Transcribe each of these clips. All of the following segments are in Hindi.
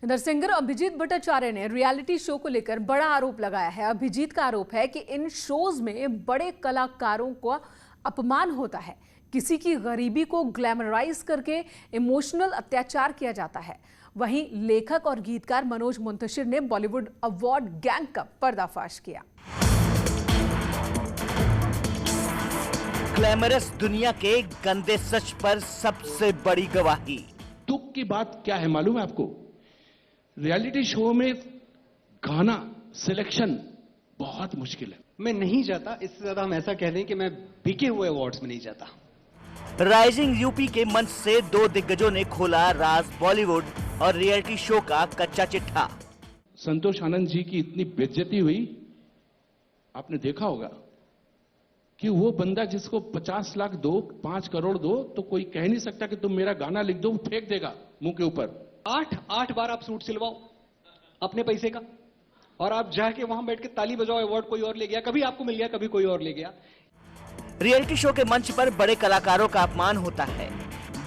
इधर सिंगर अभिजीत भट्टाचार्य ने रियलिटी शो को लेकर बड़ा आरोप लगाया है। अभिजीत का आरोप है कि इन शोज में बड़े कलाकारों को अपमान होता है, किसी की गरीबी को ग्लैमराइज करके इमोशनल अत्याचार किया जाता है। वहीं लेखक और गीतकार मनोज मुंतशिर ने बॉलीवुड अवार्ड गैंग का पर्दाफाश किया। ग्लैमरस दुनिया के गंदे सच पर सबसे बड़ी गवाही। दुख की बात क्या है मालूम है आपको? रियलिटी शो में गाना सिलेक्शन बहुत मुश्किल है। मैं नहीं जाता, इससे ज्यादा हम ऐसा कह दें कि मैं बिके हुए अवार्ड्स में नहीं जाता। राइजिंग यूपी के मंच से दो दिग्गजों ने खोला राज बॉलीवुड और रियलिटी शो का कच्चा चिट्ठा। संतोष आनंद जी की इतनी बेइज्जती हुई, आपने देखा होगा कि वो बंदा जिसको 50 लाख दो, 5 करोड़ दो, तो कोई कह नहीं सकता कि तुम मेरा गाना लिख दो, वो फेंक देगा मुंह के ऊपर। 8 बार आप सूट सिलवाओ अपने पैसे का, और आप जाके वहां बैठ के ताली बजाओ, अवार्ड कोई और ले गया, कभी आपको मिल गया, कभी कोई और ले गया। रियलिटी शो के मंच पर बड़े कलाकारों का अपमान होता है।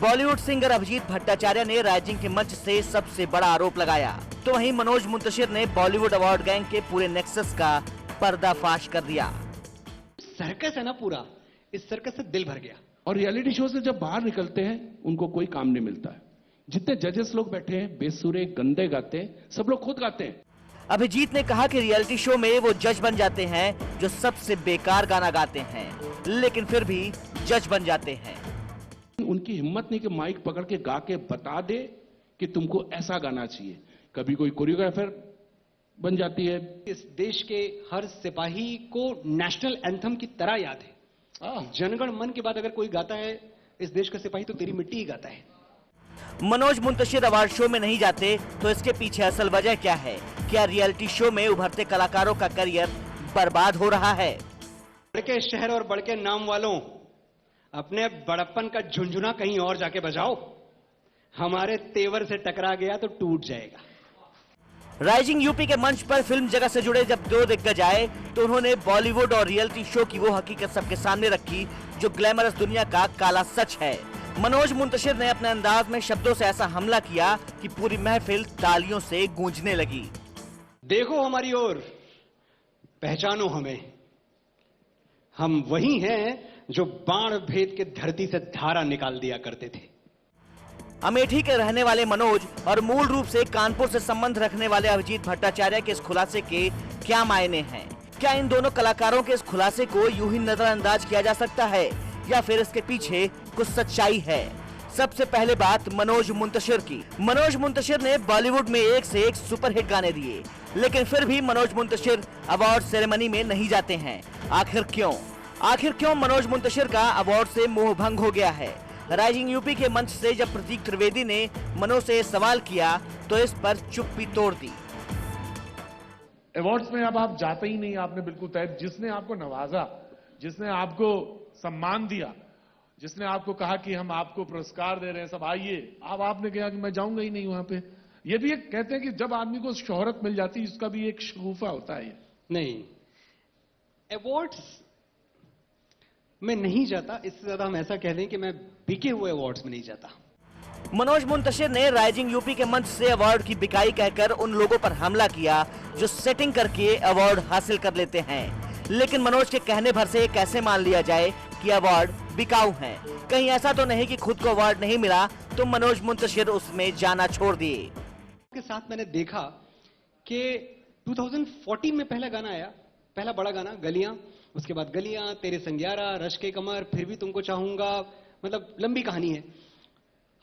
बॉलीवुड सिंगर अभिजीत भट्टाचार्य ने राइजिंग के मंच से सबसे बड़ा आरोप लगाया, तो वहीं मनोज मुंतशिर ने बॉलीवुड अवार्ड गैंग के पूरे नेक्सस का पर्दाफाश कर दिया। सर्कस है ना पूरा, इस सर्कस से दिल भर गया। और रियलिटी शो से जब बाहर निकलते हैं उनको कोई काम नहीं मिलता है। जितने जजेस लोग बैठे हैं बेसुरे गंदे गाते हैं, सब लोग खुद गाते हैं। अभिजीत ने कहा कि रियलिटी शो में वो जज बन जाते हैं जो सबसे बेकार गाना गाते हैं, लेकिन फिर भी जज बन जाते हैं। उनकी हिम्मत नहीं कि माइक पकड़ के गा के बता दे कि तुमको ऐसा गाना चाहिए। कभी कोई कोरियोग्राफर बन जाती है। इस देश के हर सिपाही को नेशनल एंथम की तरह याद है। जनगण मन के बाद अगर कोई गाता है इस देश का सिपाही, तो तेरी मिट्टी ही गाता है। मनोज मुंतशिर अवार्ड शो में नहीं जाते तो इसके पीछे असल वजह क्या है? क्या रियलिटी शो में उभरते कलाकारों का करियर बर्बाद हो रहा है? बड़के शहर और बड़के नाम वालों, अपने बड़प्पन का झुंझुना कहीं और जाके बजाओ। हमारे तेवर से टकरा गया तो टूट जाएगा। राइजिंग यूपी के मंच पर फिल्म जगत से जुड़े जब दो दिग्गज आए तो उन्होंने बॉलीवुड और रियलिटी शो की वो हकीकत सबके सामने रखी जो ग्लैमरस दुनिया का काला सच है। मनोज मुंतशिर ने अपने अंदाज में शब्दों से ऐसा हमला किया कि पूरी महफिल तालियों से गूंजने लगी। देखो हमारी ओर, पहचानो हमें, हम वही हैं जो बाण भेद के धरती से धारा निकाल दिया करते थे। अमेठी के रहने वाले मनोज और मूल रूप से कानपुर से संबंध रखने वाले अभिजीत भट्टाचार्य के इस खुलासे के क्या मायने हैं? क्या इन दोनों कलाकारों के इस खुलासे को यूं ही नजरअंदाज किया जा सकता है या फिर इसके पीछे कुछ सच्चाई है? सबसे पहले बात मनोज मुंतशिर की। मनोज मुंतशिर ने बॉलीवुड में एक से एक सुपरहिट गाने दिए, लेकिन फिर भी मनोज मुंतशिर अवार्ड सेरेमनी में नहीं जाते हैं। आखिर क्यों मनोज मुंतशिर का अवार्ड से मोह भंग हो गया है? राइजिंग यूपी के मंच से जब प्रतीक त्रिवेदी ने मनोज से सवाल किया तो इस पर चुप्पी तोड़ दी। अवार्ड्स में अब आप जाते ही नहीं, आपने बिल्कुल तय। जिसने आपको नवाजा, जिसने आपको सम्मान दिया, जिसने आपको कहा कि हम आपको पुरस्कार दे रहे हैं, सब आइए, अब आपने कहा कि मैं जाऊंगा ही नहीं वहां पे। ये भी एक कहते हैं कि जब आदमी को शोहरत मिल जाती है इसका भी एक शगुफा होता है। नहीं, अवार्ड्स में नहीं जाता, इससे ज्यादा हम ऐसा कह दें कि मैं बिके हुए अवार्ड्स में नहीं जाता। मनोज मुंतशिर ने राइजिंग यूपी के मंच से अवार्ड की बिकाई कहकर उन लोगों पर हमला किया जो सेटिंग करके अवार्ड हासिल कर लेते हैं। लेकिन मनोज के कहने भर से कैसे मान लिया जाए कि अवार्ड बिकाऊ हैं? कहीं ऐसा तो नहीं कि खुद को अवार्ड नहीं मिला तो मनोज मुंतशिर उसमें जाना छोड़ दिए। के साथ मैंने देखा कि 2014 में पहला गाना आया, पहला बड़ा गाना गलियां, उसके बाद गलियां, तेरे संग्यारा, रश के कमर, फिर भी तुमको चाहूंगा, मतलब लंबी कहानी है।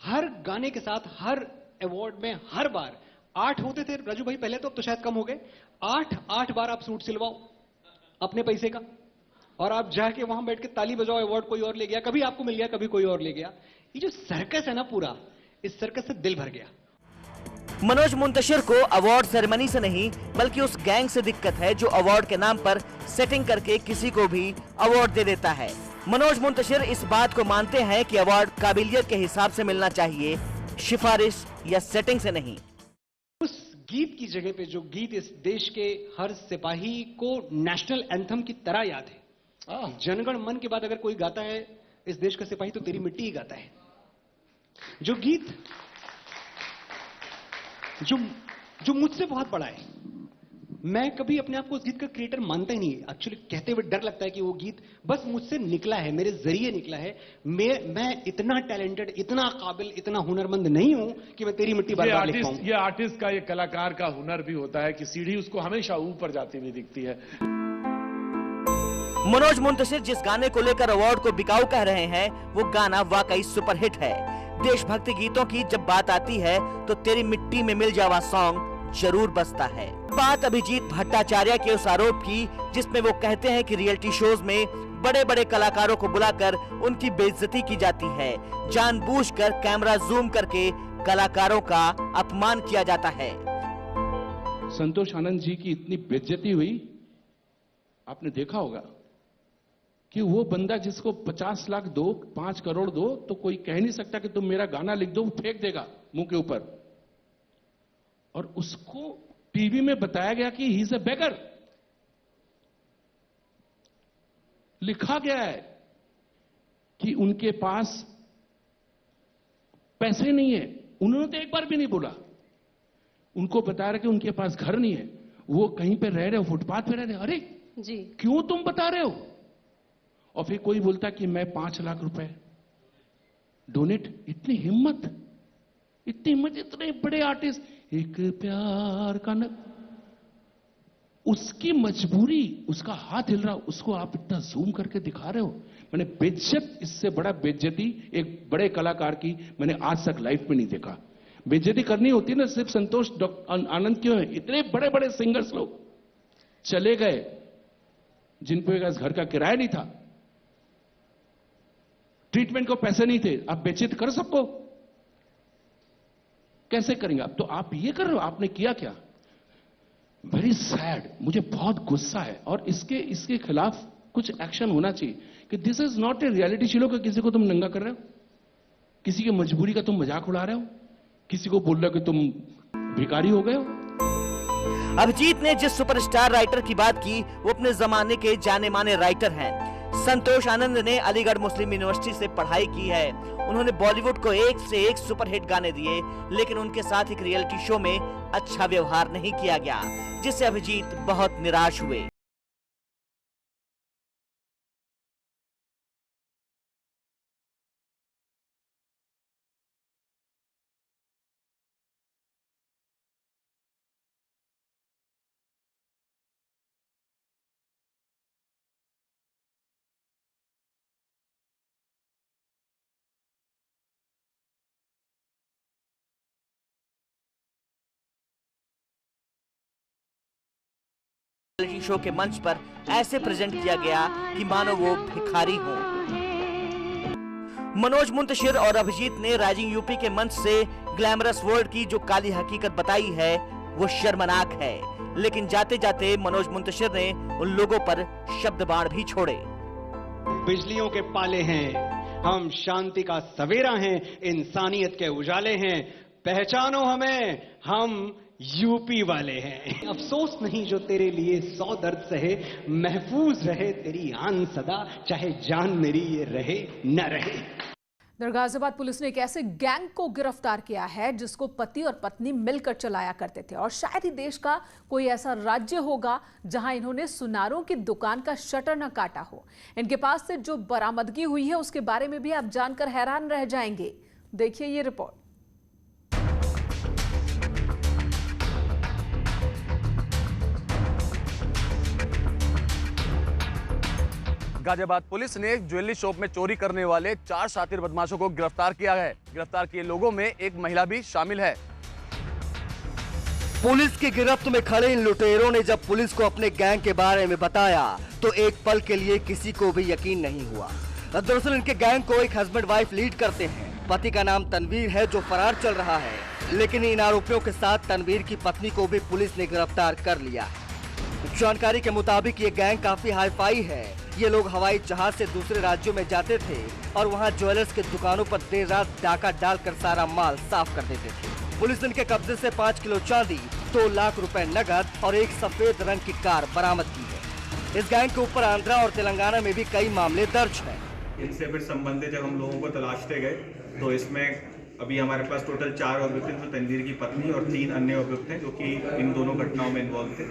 हर गाने के साथ हर अवार्ड में हर बार 8 होते थे राजू भाई पहले, तो अब तो शायद कम हो गए। 8 बार आप सूट सिलवाओ अपने पैसे का, और आप जाके वहां बैठ के ताली बजाओ, अवार्ड कोई और ले गया, कभी आपको मिल गया, कभी कोई और ले गया। ये जो सर्कस है ना पूरा, इस सर्कस से दिल भर गया। मनोज मुंतशिर को अवार्ड सेरेमनी से नहीं बल्कि उस गैंग से दिक्कत है जो अवार्ड के नाम पर सेटिंग करके किसी को भी अवार्ड दे देता है। मनोज मुंतशिर इस बात को मानते हैं कि अवार्ड काबिलियत के हिसाब से मिलना चाहिए, सिफारिश या सेटिंग से नहीं। उस गीत की जगह पे जो गीत इस देश के हर सिपाही को नेशनल एंथम की तरह याद है। जनगण मन के बाद अगर कोई गाता है इस देश का सिपाही, तो तेरी मिट्टी ही गाता है। जो गीत जो मुझसे बहुत बड़ा है। मैं कभी अपने आप को उस गीत का क्रिएटर मानता ही नहीं। एक्चुअली कहते हुए डर लगता है कि वो गीत बस मुझसे निकला है, मेरे जरिए निकला है। मैं इतना टैलेंटेड, इतना काबिल, इतना हुनरमंद नहीं हूं कि मैं तेरी मिट्टी बार-बार लिख पाऊं। ये आर्टिस्ट का, ये कलाकार का हुनर भी होता है कि सीढ़ी उसको हमेशा ऊपर जाती हुई दिखती है। मनोज मुंतशिर जिस गाने को लेकर अवार्ड को बिकाऊ कह रहे हैं, वो गाना वाकई सुपरहिट है। देशभक्ति गीतों की जब बात आती है तो तेरी मिट्टी में मिल जावा सॉन्ग जरूर बजता है। बात अभिजीत भट्टाचार्य के उस आरोप की जिसमें वो कहते हैं कि रियलिटी शोज में बड़े बड़े कलाकारों को बुलाकर उनकी बेइज्जती की जाती है, जानबूझकर कैमरा जूम करके कलाकारों का अपमान किया जाता है। संतोष आनंद जी की इतनी बेइज्जती हुई, आपने देखा होगा कि वो बंदा जिसको 50 लाख दो, 5 करोड़ दो, तो कोई कह नहीं सकता कि तुम मेरा गाना लिख दो, वो फेंक देगा मुंह के ऊपर। और उसको टीवी में बताया गया कि ही इज अ बेगर। लिखा गया है कि उनके पास पैसे नहीं है। उन्होंने तो एक बार भी नहीं बोला। उनको बता रहे कि उनके पास घर नहीं है, वो कहीं पे रह रहे हो, फुटपाथ पे रह रहे हो। अरे जी, क्यों तुम बता रहे हो? और फिर कोई बोलता कि मैं 5 लाख रुपए डोनेट। इतनी हिम्मत, इतने बड़े आर्टिस्ट, एक प्यार का न, उसकी मजबूरी, उसका हाथ हिल रहा, उसको आप इतना जूम करके दिखा रहे हो। मैंने बेइज्जत, इससे बड़ा बेइज्जती एक बड़े कलाकार की मैंने आज तक लाइफ में नहीं देखा। बेइज्जती करनी होती ना, सिर्फ संतोष आनंद क्यों है? इतने बड़े बड़े सिंगर्स लोग चले गए जिनको एक घर का किराया नहीं था, ट्रीटमेंट को पैसे नहीं थे। आप बेइज्जत कर सबको? कैसे करेंगे आप? तो आप ये कर रहे हो, आपने किया क्या? Very sad. मुझे बहुत गुस्सा है और इसके खिलाफ कुछ एक्शन होना चाहिए कि this is not a reality show कि किसी को तुम नंगा कर रहे हो, किसी की मजबूरी का तुम मजाक उड़ा रहे हो, किसी को बोल रहे हो कि तुम भिखारी हो गए हो। अभिजीत ने जिस सुपरस्टार राइटर की बात की, वो अपने जमाने के जाने माने राइटर हैं। संतोष आनंद ने अलीगढ़ मुस्लिम यूनिवर्सिटी से पढ़ाई की है। उन्होंने बॉलीवुड को एक से एक सुपरहिट गाने दिए, लेकिन उनके साथ एक रियलिटी शो में अच्छा व्यवहार नहीं किया गया, जिससे अभिजीत बहुत निराश हुए। रियलिटी शो के मंच पर ऐसे प्रेजेंट किया गया कि मानो वो भिखारी हो। मनोज मुंतशिर और अभिजीत ने राइजिंग यूपी के मंच से ग्लैमरस वर्ल्ड की जो काली हकीकत बताई है वो शर्मनाक है। लेकिन जाते जाते मनोज मुंतशिर ने उन लोगों पर शब्द बाण भी छोड़े। बिजलियों के पाले हैं हम, शांति का सवेरा हैं, इंसानियत के उजाले हैं, पहचानो हमें, हम यूपी वाले हैं। अफसोस नहीं जो तेरे लिए 100 दर्द सहे, महफूज रहे तेरी आन सदा, चाहे जान मेरी ये रहे न रहे। गाजियाबाद पुलिस ने एक ऐसे गैंग को गिरफ्तार किया है जिसको पति और पत्नी मिलकर चलाया करते थे, और शायद ही देश का कोई ऐसा राज्य होगा जहां इन्होंने सुनारों की दुकान का शटर न काटा हो। इनके पास से जो बरामदगी हुई है उसके बारे में भी आप जानकर हैरान रह जाएंगे। देखिए ये रिपोर्ट। गाजियाबाद पुलिस ने एक ज्वेलरी शॉप में चोरी करने वाले 4 शातिर बदमाशों को गिरफ्तार किया है। गिरफ्तार किए लोगों में एक महिला भी शामिल है। पुलिस की गिरफ्त में खड़े इन लुटेरों ने जब पुलिस को अपने गैंग के बारे में बताया तो एक पल के लिए किसी को भी यकीन नहीं हुआ। दरअसल इनके गैंग को एक हस्बैंड वाइफ लीड करते हैं। पति का नाम तनवीर है जो फरार चल रहा है, लेकिन इन आरोपियों के साथ तनवीर की पत्नी को भी पुलिस ने गिरफ्तार कर लिया है। जानकारी के मुताबिक ये गैंग काफी हाईफाई है। ये लोग हवाई जहाज से दूसरे राज्यों में जाते थे और वहाँ ज्वेलर्स के दुकानों पर देर रात डाका डालकर सारा माल साफ कर देते थे। पुलिस ने इनके कब्जे से 5 किलो चांदी, 2 लाख रुपए नगद और एक सफेद रंग की कार बरामद की है। इस गैंग के ऊपर आंध्रा और तेलंगाना में भी कई मामले दर्ज हैं। इनसे फिर संबंधित जब हम लोगों को तलाशते गए तो इसमें अभी हमारे पास टोटल 4 अभियुक्त थे, तो तनवीर की पत्नी और 3 अन्य अभियुक्त हैं जो कि इन दोनों घटनाओं में इन्वॉल्व थे।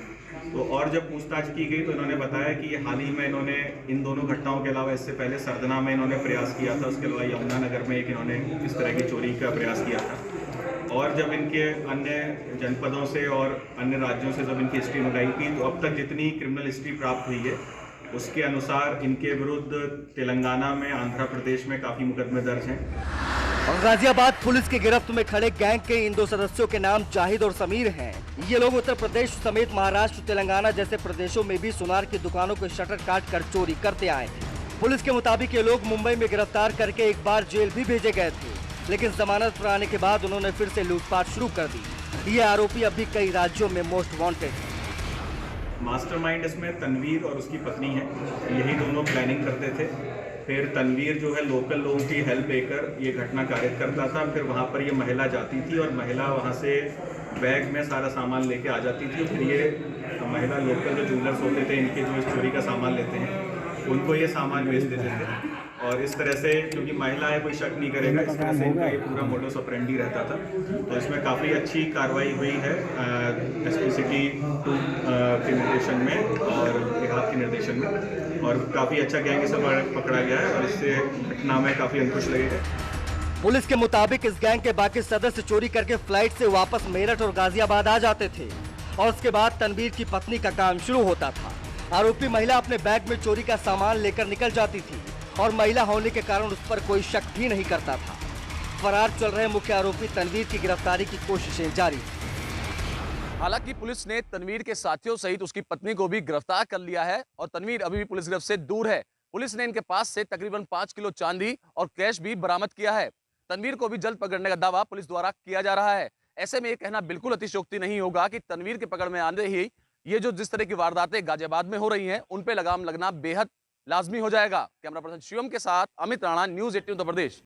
तो और जब पूछताछ की गई तो इन्होंने बताया कि हाल ही में इन्होंने इन दोनों घटनाओं के अलावा इससे पहले सरदना में इन्होंने प्रयास किया था, उसके अलावा यमुनानगर में एक इन्होंने इस तरह की चोरी का प्रयास किया था। और जब इनके अन्य जनपदों से और अन्य राज्यों से जब इनकी हिस्ट्री मंगाई थी तो अब तक जितनी क्रिमिनल हिस्ट्री प्राप्त हुई है उसके अनुसार इनके विरुद्ध तेलंगाना में, आंध्र प्रदेश में काफ़ी मुकदमे दर्ज हैं। और गाजियाबाद पुलिस की गिरफ्त में खड़े गैंग के इन 2 सदस्यों के नाम जाहिद और समीर हैं। ये लोग उत्तर प्रदेश समेत महाराष्ट्र, तेलंगाना जैसे प्रदेशों में भी सुनार की दुकानों के शटर काट कर चोरी करते आए हैं। पुलिस के मुताबिक ये लोग मुंबई में गिरफ्तार करके एक बार जेल भी भेजे गए थे, लेकिन जमानत पर आने के बाद उन्होंने फिर से लूटपाट शुरू कर दी। ये आरोपी अब भी कई राज्यों में मोस्ट वांटेड है। मास्टरमाइंड इसमें तनवीर और उसकी पत्नी है, यही दोनों प्लानिंग करते थे। फिर तनवीर जो है लोकल लोगों की हेल्प लेकर ये घटना कारित करता था। फिर वहाँ पर ये महिला जाती थी और महिला वहाँ से बैग में सारा सामान लेके आ जाती थी। फिर ये महिला लोकल जो जूलर्स होते थे, इनके जो इस चोरी का सामान लेते हैं, उनको ये सामान बेच देते थे। और इस तरह से, क्योंकि महिला है कोई शक नहीं करेगा, इस तरह से इनका ये पूरा मोडस ऑपरेंडी रहता था। तो इसमें काफ़ी अच्छी कार्रवाई हुई है एसपी सिटी 2 के निर्देशन में और बिहार के निर्देशन में, और काफ़ी अच्छा गैंग इसे पकड़ा गया है और इससे घटना में काफ़ी अंकुश लगेगा। पुलिस के मुताबिक इस गैंग के बाकी सदस्य चोरी करके फ्लाइट से वापस मेरठ और गाजियाबाद आ जाते थे और उसके बाद तनवीर की पत्नी का काम शुरू होता था। आरोपी महिला अपने बैग में चोरी का सामान लेकर निकल जाती थी और महिला होने के कारण उस पर कोई शक भी नहीं करता था। फरार चल रहे मुख्य आरोपी तनवीर की गिरफ्तारी की कोशिशें जारी हैं। हालांकि पुलिस ने तनवीर के साथियों सहित उसकी पत्नी को भी गिरफ्तार कर लिया है और तनवीर अभी भी पुलिस गिरफ्त से दूर है। पुलिस ने इनके पास से तकरीबन 5 किलो चांदी और कैश भी बरामद किया है। तनवीर को भी जल्द पकड़ने का दावा पुलिस द्वारा किया जा रहा है। ऐसे में यह कहना बिल्कुल अतिशयोक्ति नहीं होगा कि तनवीर के पकड़ में आने ही ये जो जिस तरह की वारदातें गाजियाबाद में हो रही हैं, उन पे लगाम लगना बेहद लाजमी हो जाएगा। कैमरा पर्सन शिवम के साथ अमित राणा, न्यूज़ 18 उत्तर प्रदेश।